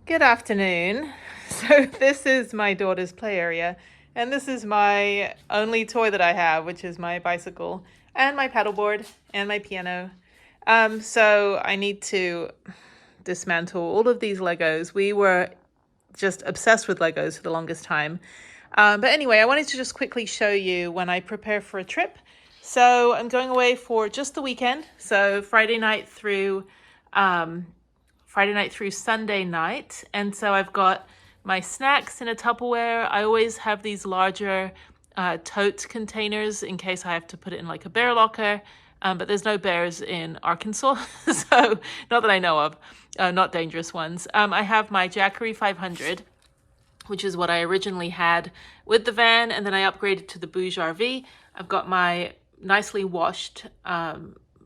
Good afternoon. So this is my daughter's play area, and this is my only toy that I have, which is my bicycle and my paddleboard and my piano. So I need to dismantle all of these Legos. We were just obsessed with Legos for the longest time. But anyway, I wanted to just quickly show you when I prepare for a trip. So I'm going away for just the weekend. So Friday night through Sunday night. And so I've got my snacks in a Tupperware. I always have these larger tote containers in case I have to put it in like a bear locker. But there's no bears in Arkansas, so not that I know of, not dangerous ones. I have my Jennie 500, which is what I originally had with the van, and then I upgraded to the Bouge RV. I've got my nicely washed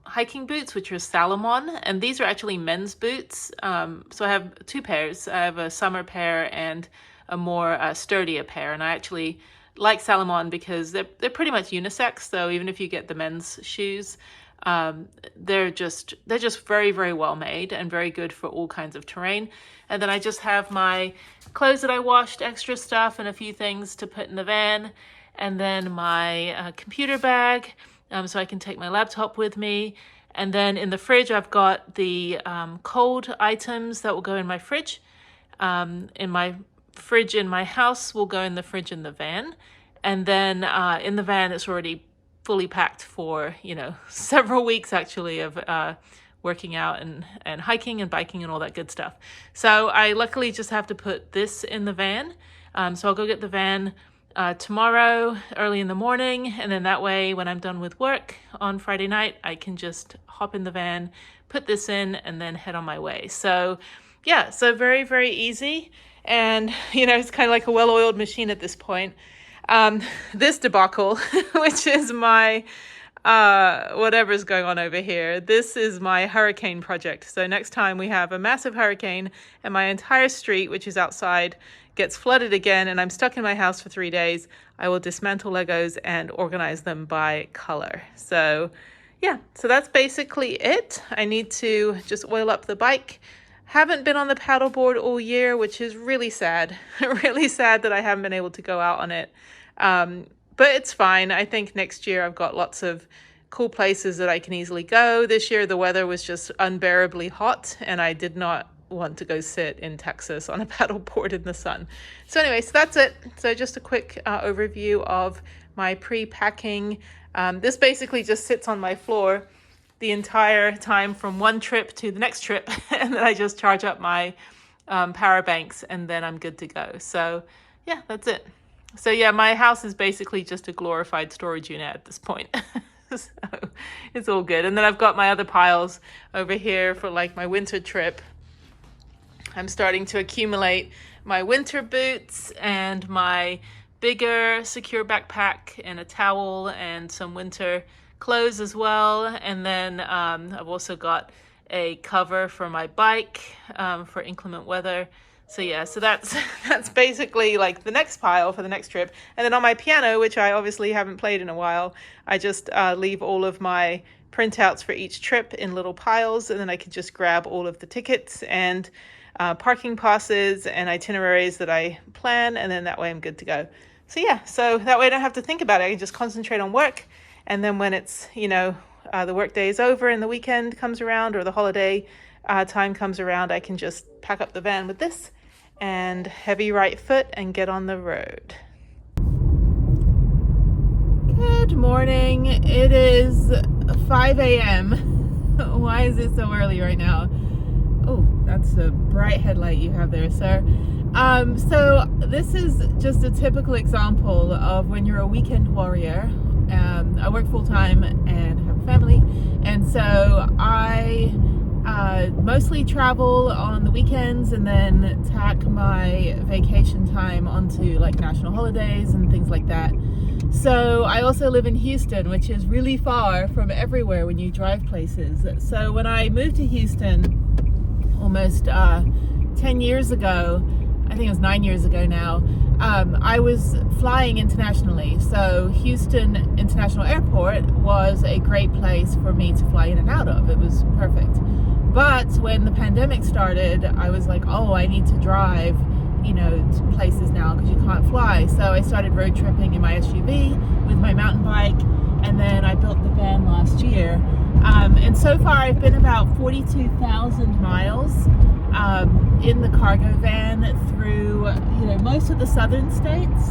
hiking boots, which are Salomon, and these are actually men's boots. So I have two pairs. I have a summer pair and a more sturdier pair, and I actually like Salomon because they're pretty much unisex. So even if you get the men's shoes, they're just very, very well made and very good for all kinds of terrain. And then I just have my clothes that I washed, extra stuff, and a few things to put in the van, and then my computer bag, so I can take my laptop with me. And then in the fridge, I've got the cold items that will go in my fridge. In my fridge in my house will go in the fridge in the van. And then in the van, it's already fully packed for, several weeks actually of working out and hiking and biking and all that good stuff. So I luckily just have to put this in the van. So I'll go get the van tomorrow early in the morning, and then that way when I'm done with work on Friday night, I can just hop in the van, put this in, and then head on my way. So yeah, so very, very easy. And, it's kind of like a well-oiled machine at this point. This debacle, which is my, whatever's going on over here, this is my hurricane project. So next time we have a massive hurricane and my entire street, which is outside, gets flooded again, and I'm stuck in my house for 3 days, I will dismantle Legos and organize them by color. So yeah, so that's basically it. I need to just oil up the bike. Haven't been on the paddleboard all year, which is really sad. Really sad that I haven't been able to go out on it. But it's fine. I think next year I've got lots of cool places that I can easily go. This year the weather was just unbearably hot, and I did not want to go sit in Texas on a paddleboard in the sun. So anyway, so that's it. So just a quick overview of my pre-packing. This basically just sits on my floor the entire time from one trip to the next trip, and then I just charge up my power banks, and then I'm good to go. So yeah, that's it. So yeah, my house is basically just a glorified storage unit at this point. So it's all good. And then I've got my other piles over here for like my winter trip. I'm starting to accumulate my winter boots and my bigger secure backpack and a towel and some winter clothes as well. And then I've also got a cover for my bike for inclement weather. So yeah, so that's basically like the next pile for the next trip. And then on my piano, which I obviously haven't played in a while, I just leave all of my printouts for each trip in little piles, and then I can just grab all of the tickets and parking passes and itineraries that I plan, and then that way I'm good to go. So yeah, so that way I don't have to think about it. I can just concentrate on work. And then when it's, the work day is over and the weekend comes around, or the holiday time comes around, I can just pack up the van with this and heavy right foot and get on the road. Good morning. It is 5 a.m. Why is it so early right now? Oh, that's a bright headlight you have there, sir. So this is just a typical example of when you're a weekend warrior. I work full-time and have a family, and so I mostly travel on the weekends and then tack my vacation time onto like national holidays and things like that. So I also live in Houston, which is really far from everywhere when you drive places. So when I moved to Houston almost 10 years ago, I think it was 9 years ago now, I was flying internationally. So Houston International Airport was a great place for me to fly in and out of. It was perfect. But when the pandemic started, I was like, oh, I need to drive, you know, to places now because you can't fly. So I started road tripping in my SUV with my mountain bike, and then I built the van last year. And so far I've been about 42,000 miles in the cargo van through, you know, most of the southern states.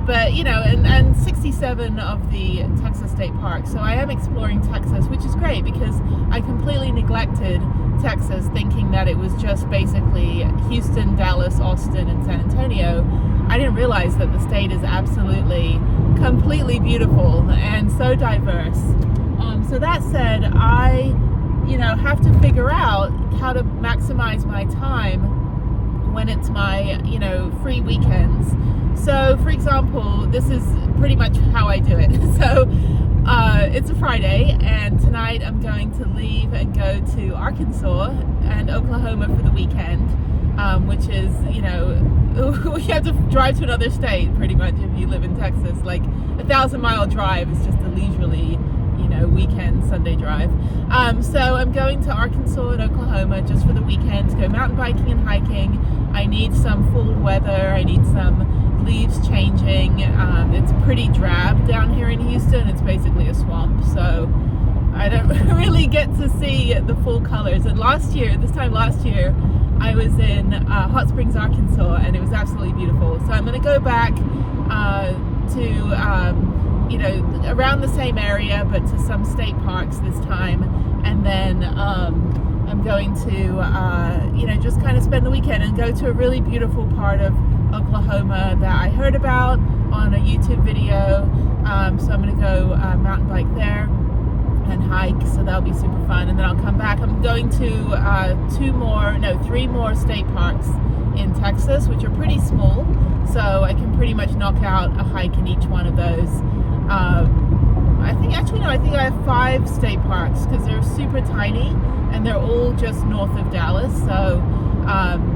But, you know, and 67 of the Texas state parks. So I am exploring Texas, which is great because I completely neglected Texas, thinking that it was just basically Houston, Dallas, Austin, and San Antonio. I didn't realize that the state is absolutely, completely beautiful and so diverse. So that said, I, you know, have to figure out how to maximize my time when it's my, you know, free weekends. So, for example, this is pretty much how I do it. So, it's a Friday, and tonight I'm going to leave and go to Arkansas and Oklahoma for the weekend, which is, you know, you have to drive to another state pretty much if you live in Texas. Like, 1,000-mile drive is just a leisurely, you know, weekend Sunday drive. So I'm going to Arkansas and Oklahoma just for the weekend to go mountain biking and hiking. I need some full weather. I need some leaves changing. It's pretty drab down here in Houston. It's basically a swamp, so I don't really get to see the full colors. And this time last year, I was in Hot Springs, Arkansas, and it was absolutely beautiful. So I'm going to go back to you know, around the same area, but to some state parks this time. And then I'm going to, you know, just kind of spend the weekend and go to a really beautiful part of Oklahoma that I heard about on a YouTube video. So I'm going to go mountain bike there and hike, so that'll be super fun. And then I'll come back. I'm going to 3 more state parks in Texas, which are pretty small, so I can pretty much knock out a hike in each one of those. I think I have 5 state parks because they're super tiny and they're all just north of Dallas, so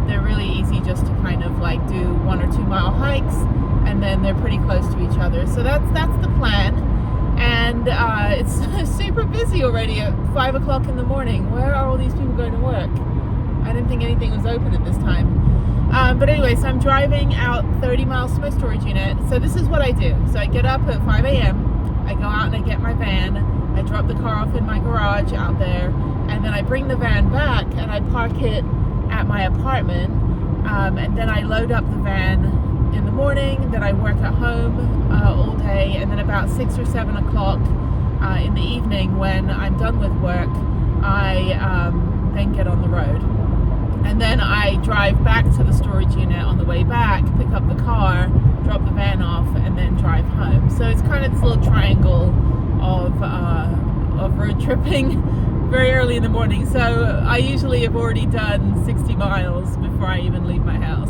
they're really easy just to kind of like do 1 or 2 mile hikes, and then they're pretty close to each other. So that's the plan. And it's super busy already at 5 o'clock in the morning. Where are all these people going to work? I didn't think anything was open at this time. But anyway, so I'm driving out 30 miles to my storage unit. So this is what I do. So I get up at 5 a.m. I go out and I get my van. I drop the car off in my garage out there. And then I bring the van back and I park it at my apartment. And then I load up the van in the morning. Then I work at home all day. And then about 6 or 7 o'clock in the evening, when I'm done with work, I then get on the road. And then I drive back to the storage unit on the way back, pick up the car, drop the van off, and then drive home. So it's kind of this little triangle of road tripping very early in the morning. So I usually have already done 60 miles before I even leave my house.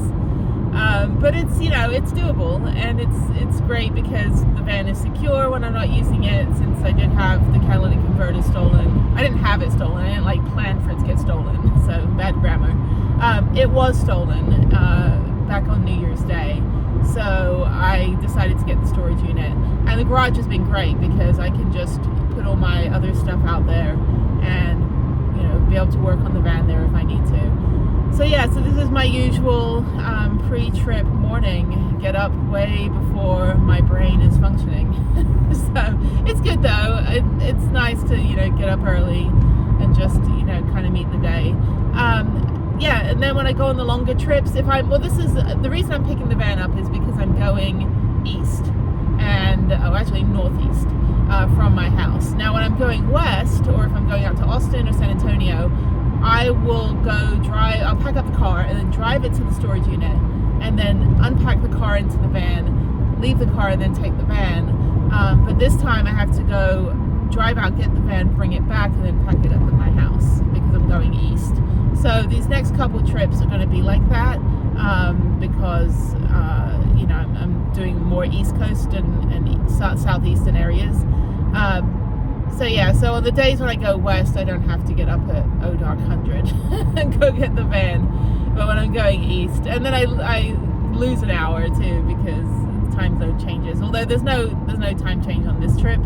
But it's, you know, it's doable, and it's great because the van is secure when I'm not using it, since I did have the catalytic converter stolen. I didn't have it stolen. I didn't like plan for it to get stolen, so bad grammar. It was stolen back on New Year's Day, so I decided to get the storage unit. And the garage has been great because I can just put all my other stuff out there and, you know, be able to work on the van there if I need to. So yeah, so this is my usual pre-trip morning. Get up way before my brain is functioning. So it's good though. It's nice to, you know, get up early and just, you know, kind of meet the day. Yeah, and then when I go on the longer trips, this is the reason I'm picking the van up is because I'm going east and northeast from my house. Now when I'm going west, or if I'm going out to Austin or San Antonio, I will I'll pack up the car and then drive it to the storage unit, and then unpack the car into the van, leave the car, and then take the van. But this time I have to go drive out, get the van, bring it back, and then pack it up at my house because I'm going east. So these next couple trips are going to be like that because you know, I'm doing more East Coast and southeastern areas. So yeah, so on the days when I go west, I don't have to get up at dark 100 and go get the van. But when I'm going east, and then I lose an hour or two because time zone changes. Although there's no time change on this trip,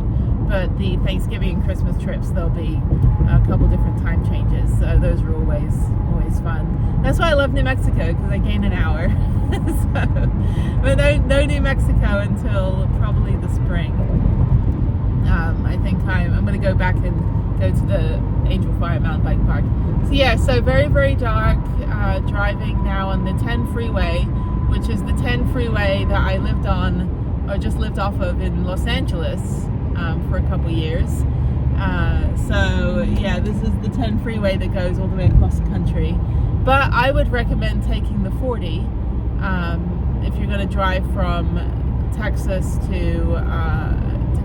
but the Thanksgiving and Christmas trips, there'll be a couple different time changes. So those are always fun. That's why I love New Mexico, because I gain an hour. But no New Mexico until probably the spring. I think I'm going to go back and go to the Angel Fire Mountain Bike Park. So yeah, so very dark, driving now on the 10 freeway, which is the 10 freeway that I lived on, or just lived off of in Los Angeles for a couple years. So yeah, this is the 10 freeway that goes all the way across the country. But I would recommend taking the 40 if you're going to drive from Texas to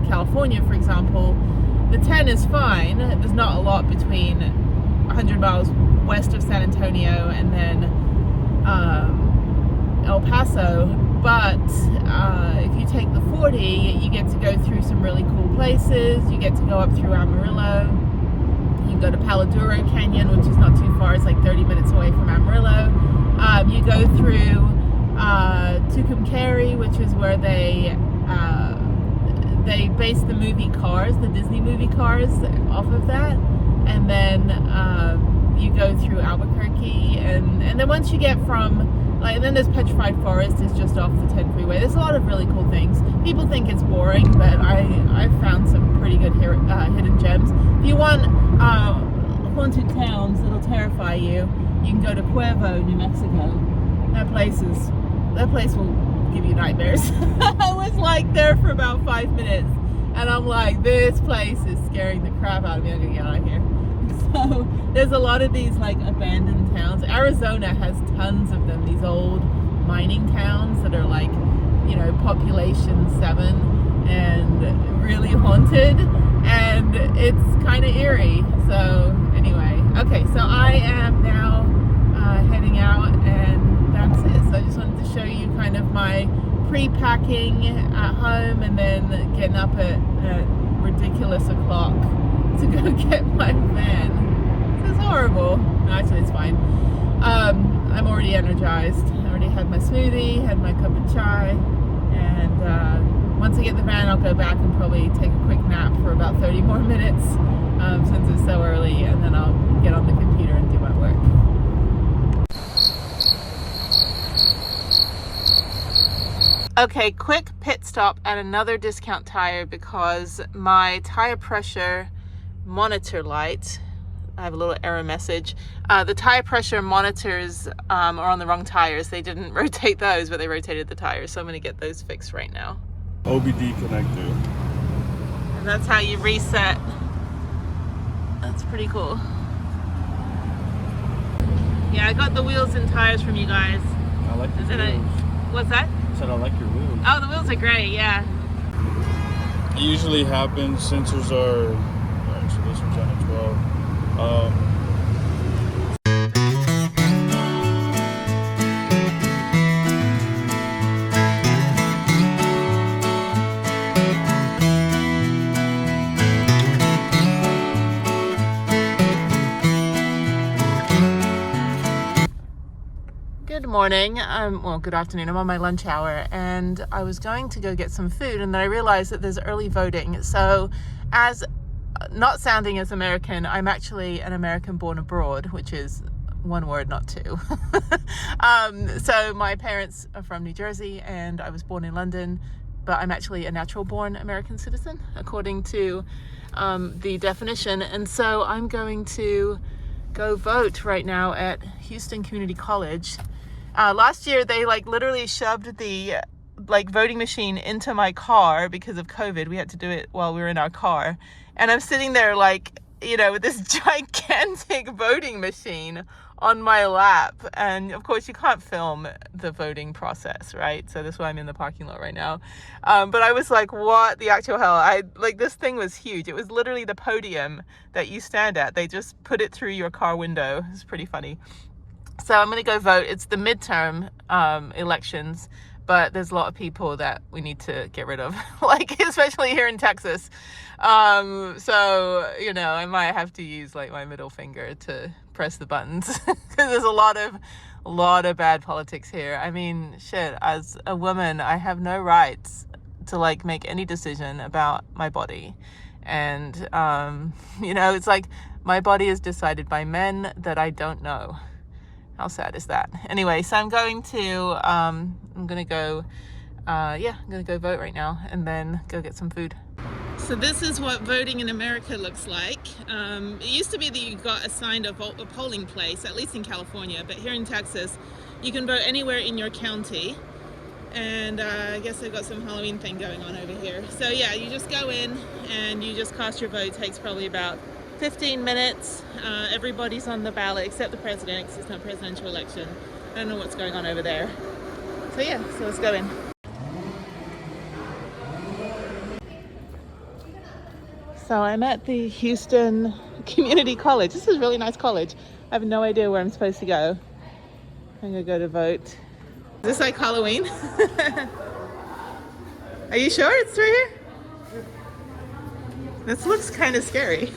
California, for example. The 10 is fine. There's not a lot between 100 miles west of San Antonio and then El Paso, but if you take the 40, you get to go through some really cool places. You get to go up through Amarillo. You can go to Paladuro Canyon, which is not too far. It's like 30 minutes away from Amarillo. You go through Tucumcari, which is where they based the movie Cars, the Disney movie Cars, off of that. And then you go through Albuquerque, and then once you get from, like, and then there's Petrified Forest is just off the 10 freeway. There's a lot of really cool things. People think it's boring, but I found some pretty good hidden gems. If you want haunted towns that'll terrify you, you can go to Cuervo, New Mexico. That place will give you nightmares. I was like there for about 5 minutes, and I'm like, this place is scaring the crap out of me. I'm gonna get out of here. So there's a lot of these like abandoned towns. Arizona has tons of them, these old mining towns that are like, you know, population 7 and really haunted, and it's kind of eerie. So anyway, okay, so I am now heading out, and that's it. So I just wanted to show you kind of my pre-packing at home, and then getting up at ridiculous o'clock to go get my van. This is horrible. No, actually it's fine. I'm already energized. I already had my smoothie, had my cup of chai, and once I get the van, I'll go back and probably take a quick nap for about 30 more minutes, since it's so early, and then I'll get on the computer and do my work. Okay, quick pit stop at another discount tire because my tire pressure monitor light, I have a little error message. The tire pressure monitors are on the wrong tires. They didn't rotate those, but they rotated the tires. So I'm going to get those fixed right now. OBD connector. And that's how you reset. That's pretty cool. Yeah, I got the wheels and tires from you guys. I like the wheels. What's that? I said I like your wheels. Oh, the wheels are great, yeah. It usually happens, sensors are, alright, so this one's on a 12. Good morning, well, good afternoon. I'm on my lunch hour, and I was going to go get some food, and then I realized that there's early voting. So, as not sounding as American, I'm actually an American born abroad, which is one word, not two. So my parents are from New Jersey, and I was born in London, but I'm actually a natural born American citizen, according to the definition. And so I'm going to go vote right now at Houston Community College. Last year, they like literally shoved the voting machine into my car because of COVID. We had to do it while we were in our car. And I'm sitting there like, you know, with this gigantic voting machine on my lap. And of course, you can't film the voting process, right? So that's why I'm in the parking lot right now. But I was like, what the actual hell? This thing was huge. It was literally the podium that you stand at. They just put it through your car window. It's pretty funny. So I'm going to go vote. It's the midterm elections, but there's a lot of people that we need to get rid of, like especially here in Texas. So, you know, I might have to use like my middle finger to press the buttons because there's a lot of bad politics here. I mean, shit, as a woman, I have no rights to like make any decision about my body. And, you know, it's like My body is decided by men that I don't know. How sad is that? Anyway, so I'm going to I'm gonna go vote right now and then go get some food. So this is what voting in America looks like. It used to be that you got assigned a polling place, at least in California, but here in Texas, you can vote anywhere in your county. And I guess they've got some Halloween thing going on over here. So yeah, you just go in and you just cast your vote. It takes probably about 15 minutes. Everybody's on the ballot except the president, because it's not a presidential election. I don't know what's going on over there. So yeah, so let's go in. So I'm at the Houston Community College. This is a really nice college. I have no idea where I'm supposed to go. I'm gonna go to vote. Is this like Halloween? Are you sure it's through here? This looks kind of scary.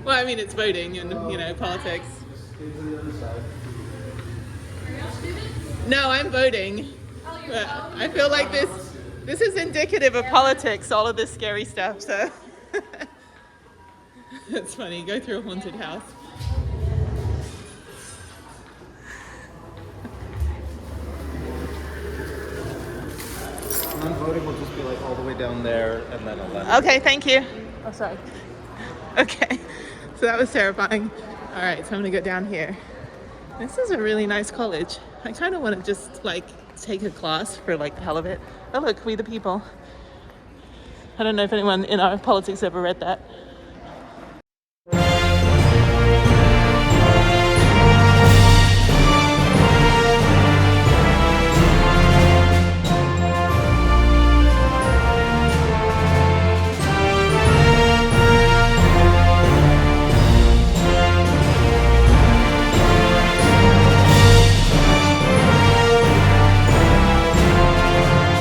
Well, I mean, it's voting and, you know, politics. No, I'm voting. But I feel like this is indicative of politics, all of this scary stuff, so. It's funny, go through a haunted house. Non-voting will just be like all the way down there and then 11. Okay, thank you. Oh, sorry. Okay, so that was terrifying. All right, so I'm gonna go down here. This is a really nice college. I kind of want to just like take a class for like the hell of it. Oh look, We the People. I don't know if anyone in our politics ever read that.